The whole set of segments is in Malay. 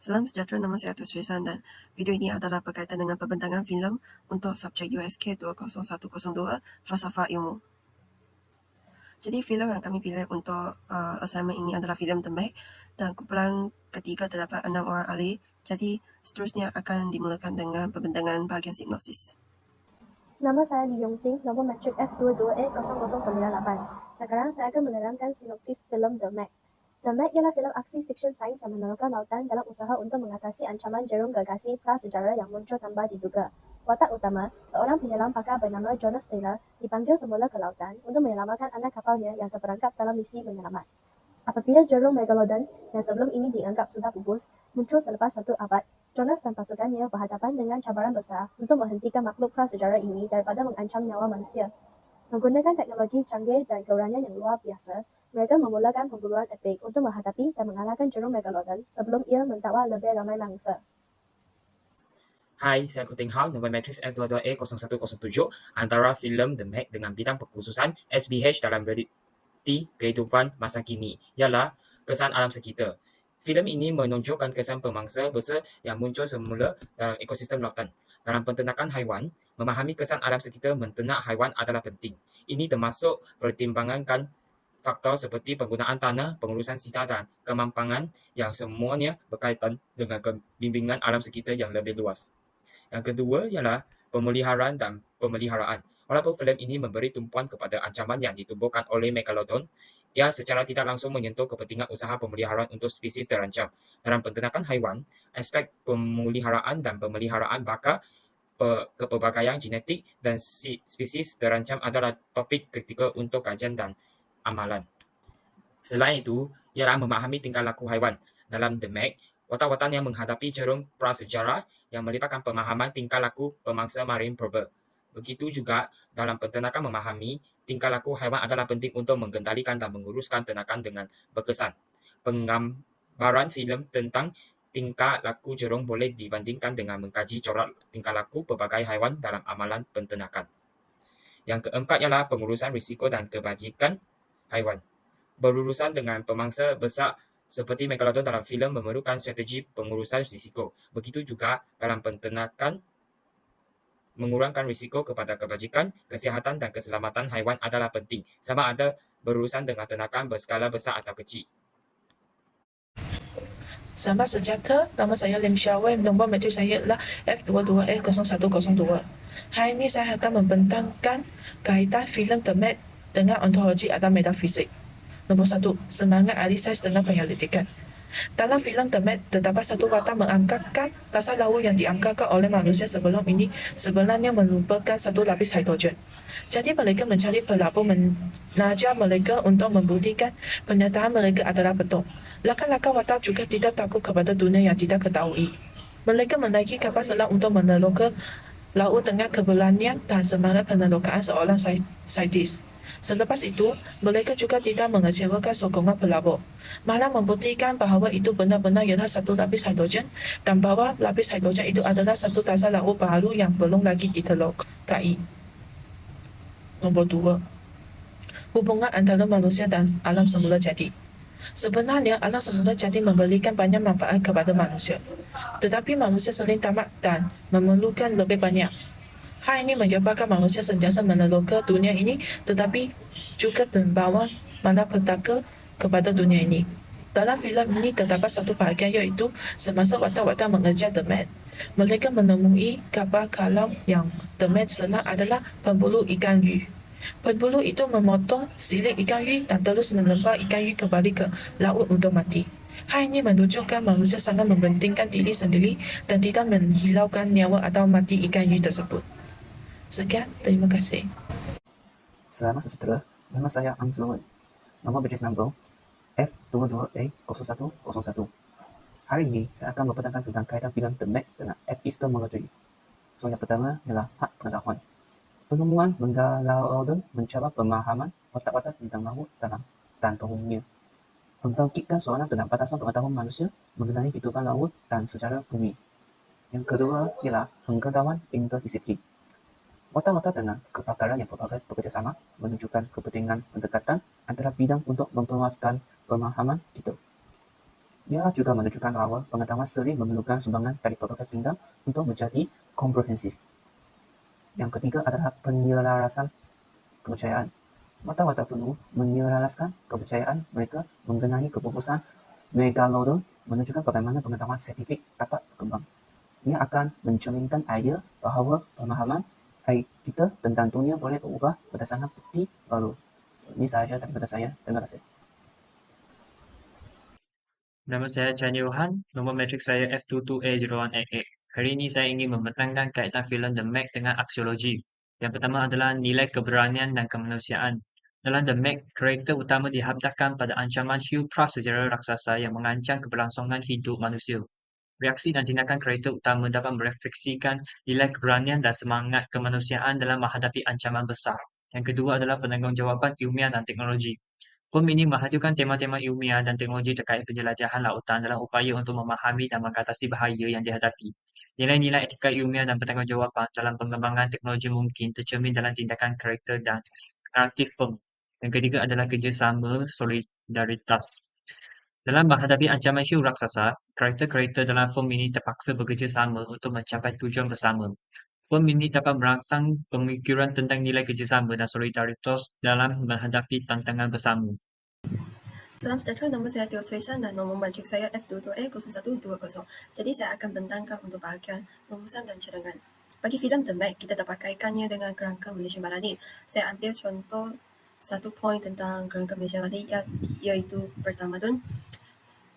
Salam sejahtera, nama saya Atul Srisan dan video ini adalah berkaitan dengan pembentangan filem untuk subjek USK 20102 Falsafah Ilmu. Jadi filem yang kami pilih untuk assignment ini adalah filem The Meg dan kumpulan ketiga terdapat 6 orang ahli. Jadi seterusnya akan dimulakan dengan pembentangan bahagian sinopsis. Nama saya Lee Yong Jing, nombor matrik F22E0098. Sekarang saya akan menerangkan sinopsis filem The Meg. The Meg ialah filem aksi fiksyen sains yang meneroka lautan dalam usaha untuk mengatasi ancaman jarum gergasi prasejarah yang muncul tanpa diduga. Watak utama, seorang penyelam pakar bernama Jonas Taylor, dipanggil semula ke lautan untuk menyelamatkan anak kapalnya yang terperangkap dalam misi menyelamat. Apabila jarum Megalodon yang sebelum ini dianggap sudah pupus muncul selepas 1 abad, Jonas dan pasukannya berhadapan dengan cabaran besar untuk menghentikan makhluk prasejarah ini daripada mengancam nyawa manusia. Menggunakan teknologi canggih dan keberanian yang luar biasa, mereka memulakan pemburuan epik untuk menghadapi dan mengalahkan jarum Megalodon sebelum ia mentakwa lebih ramai mangsa. Hai, saya Kuting Hang, nombor matris F22E0107, antara filem The Meg dengan bidang pengkhususan SBH dalam realiti kehidupan masa kini, ialah kesan alam sekitar. Filem ini menunjukkan kesan pemangsa besar yang muncul semula dalam ekosistem lautan. Dalam penternakan haiwan, memahami kesan alam sekitar menternak haiwan adalah penting. Ini termasuk pertimbangan faktor seperti penggunaan tanah, pengurusan sisa dan kemampangan yang semuanya berkaitan dengan bimbingan alam sekitar yang lebih luas. Yang kedua ialah pemeliharaan dan pemeliharaan. Walaupun filem ini memberi tumpuan kepada ancaman yang ditubuhkan oleh Megalodon, ia secara tidak langsung menyentuh kepentingan usaha pemeliharaan untuk spesies terancam. Dalam penternakan haiwan, aspek pemeliharaan dan pemeliharaan bakar kepelbagaian genetik dan spesies terancam adalah topik kritikal untuk kajian dan amalan. Selain itu, ialah memahami tingkah laku haiwan. Dalam The Meg, watak-watak yang menghadapi jarum prasejarah yang melibatkan pemahaman tingkah laku pemangsa marin purba. Begitu juga dalam penternakan memahami tingkah laku haiwan adalah penting untuk mengendalikan dan menguruskan ternakan dengan berkesan. Penggambaran filem tentang tingkah laku jarum boleh dibandingkan dengan mengkaji corak tingkah laku pelbagai haiwan dalam amalan penternakan. Yang keempat ialah pengurusan risiko dan kebajikan haiwan. Berurusan dengan pemangsa besar seperti Megalodon dalam filem memerlukan strategi pengurusan risiko. Begitu juga dalam penternakan, mengurangkan risiko kepada kebajikan, kesihatan dan keselamatan haiwan adalah penting, sama ada berurusan dengan ternakan berskala besar atau kecil. Salam sejahtera, nama saya Lim Xiaowei, nombor matrik saya adalah F22E0102. Hari ini saya akan membentangkan kaitan filem The Meg dengan ontologi atau metafisik. Nombor 1. Semangat ahli sains dengan penyelidikan. Dalam filem The Meg, terdapat satu watak mengangkatkan dasar laut yang diangkatkan oleh manusia sebelum ini sebenarnya merupakan satu lapis hidrogen. Jadi mereka mencari pelabur menajar mereka untuk membuktikan pernyataan mereka adalah betul. Rakan-rakan watak juga tidak takut kepada dunia yang tidak ketahui. Mereka menaiki kapal selam untuk meneroka laut dengan keberanian dan semangat penerokaan seorang saintis. Selepas itu, mereka juga tidak mengecewakan sokongan pelabur, malah membuktikan bahawa itu benar-benar ialah satu lapis hidrogen dan bahawa lapis hidrogen itu adalah satu dasar laut baru yang belum lagi diterokai. Nombor 2. Hubungan antara manusia dan alam semula jadi. Sebenarnya, alam semula jadi memberikan banyak manfaat kepada manusia. Tetapi manusia sering tamak dan memerlukan lebih banyak. Hal ini menyebabkan manusia sentiasa meneroka dunia ini tetapi juga membawa malapetaka kepada dunia ini. Dalam filem ini terdapat satu bahagian iaitu semasa watak-watak mengejar The Meg, mereka menemui kapal kalam yang The Meg senang adalah pemburu ikan yu. Pemburu itu memotong silik ikan yu dan terus melempar ikan yu kembali ke laut untuk mati. Hal ini menunjukkan manusia sangat mementingkan diri sendiri dan tidak menghilaukan nyawa atau mati ikan yu tersebut. Sekian, terima kasih. Selamat sejahtera, nama saya Ang Zoe, nomor batch number F22E0101. Hari ini saya akan memperkenalkan tentang kaitan filem The Meg dengan epistemologi. So, yang pertama ialah hak pengetahuan. Penemuan Megalodon mencabar pemahaman watak-watak tentang laut dalam dan penghuninya, membangkitkan soalan tentang batasan pengetahuan manusia mengenai kehidupan laut dan sejarah bumi. Yang kedua ialah pengetahuan interdisiplin. Watak-watak dengan kepakaran yang pelbagai bekerjasama menunjukkan kepentingan pendekatan antara bidang untuk memperluaskan pemahaman kita. Dia juga menunjukkan bahawa pengetahuan sering memerlukan sumbangan dari pelbagai bidang untuk menjadi komprehensif. Yang ketiga adalah penyelarasan kepercayaan. Mata-mata penuh menyelaraskan kepercayaan mereka mengenai keputusan Megalodon menunjukkan bagaimana pengetahuan saintifik dapat berkembang. Ia akan mencerminkan idea bahawa pemahaman kita tentang dunia boleh berubah berdasarkan bukti baru. Ini sahaja daripada saya. Terima kasih. Nama saya Chan Johan, nombor metrik saya F22A01AA. Hari ini saya ingin membentangkan kaitan filem The Meg dengan aksiologi. Yang pertama adalah nilai keberanian dan kemanusiaan. Dalam The Meg, karakter utama dihadapkan pada ancaman hiu prasejarah raksasa yang mengancam keberlangsungan hidup manusia. Reaksi dan tindakan karakter utama dapat merefleksikan nilai keberanian dan semangat kemanusiaan dalam menghadapi ancaman besar. Yang kedua adalah penanggungjawab ilmiah dan teknologi. Film ini menghadirkan tema-tema ilmiah dan teknologi terkait penjelajahan lautan dalam upaya untuk memahami dan mengatasi bahaya yang dihadapi. Nilai-nilai etika ilmiah dan bertanggungjawab dalam pengembangan teknologi mungkin tercermin dalam tindakan karakter dan naratif film. Yang ketiga adalah kerjasama solidaritas. Dalam menghadapi ancaman hiu raksasa, karakter-karakter dalam film ini terpaksa bekerjasama untuk mencapai tujuan bersama. Film ini dapat merangsang pemikiran tentang nilai kerjasama dan solidaritas dalam menghadapi tantangan bersama. Salam sejahtera, nama saya Teo Cui Shan dan nombor matrik saya F22A0120. Jadi saya akan bentangkan untuk bahagian rumusan dan cadangan. Bagi filem The Meg, kita dapat kaitkannya dengan kerangka Malaysia Malani. Saya ambil contoh satu poin tentang kerangka Malaysia Malani iaitu bertamadun.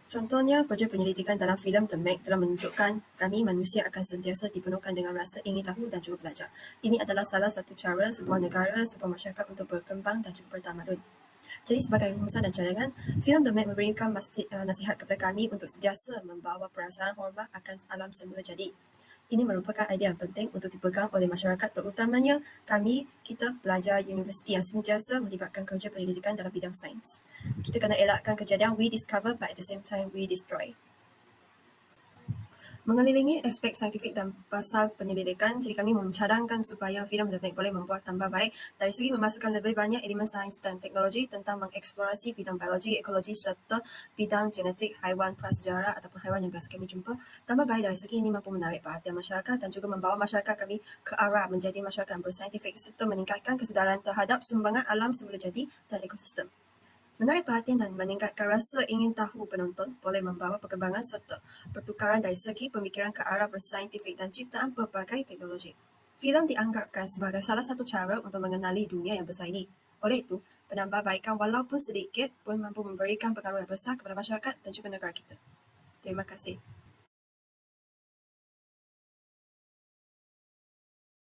Contohnya, projek penyelidikan dalam filem The Meg telah menunjukkan kami manusia akan sentiasa dipenuhkan dengan rasa ingin tahu dan juga belajar. Ini adalah salah satu cara sebuah negara, sebuah masyarakat untuk berkembang dan juga bertamadun. Jadi sebagai rumusan dan cadangan, filem The Meg memberikan nasihat kepada kami untuk sentiasa membawa perasaan hormat akan alam semula jadi. Ini merupakan idea yang penting untuk dipegang oleh masyarakat, terutamanya kita pelajar universiti yang sentiasa melibatkan kerja penyelidikan dalam bidang sains. Kita kena elakkan kejadian we discover but at the same time we destroy. Mengelilingi aspek saintifik dan pasal penyelidikan, jadi kami mencadangkan supaya filem The Meg boleh membuat tambah baik dari segi memasukkan lebih banyak elemen sains dan teknologi tentang mengeksplorasi bidang biologi, ekologi serta bidang genetik haiwan prasejarah ataupun haiwan yang biasa kami jumpa. Tambah baik dari segi ini mampu menarik perhatian masyarakat dan juga membawa masyarakat kami ke arah menjadi masyarakat yang bersaintifik serta meningkatkan kesedaran terhadap sumbangan alam semula jadi dan ekosistem. Menarik perhatian dan meningkatkan rasa ingin tahu penonton boleh membawa perkembangan serta pertukaran dari segi pemikiran ke arah bersaintifik dan ciptaan pelbagai teknologi. Filem dianggapkan sebagai salah satu cara untuk mengenali dunia yang besar ini. Oleh itu, penambahbaikan walaupun sedikit pun mampu memberikan pengaruh yang besar kepada masyarakat dan juga negara kita. Terima kasih.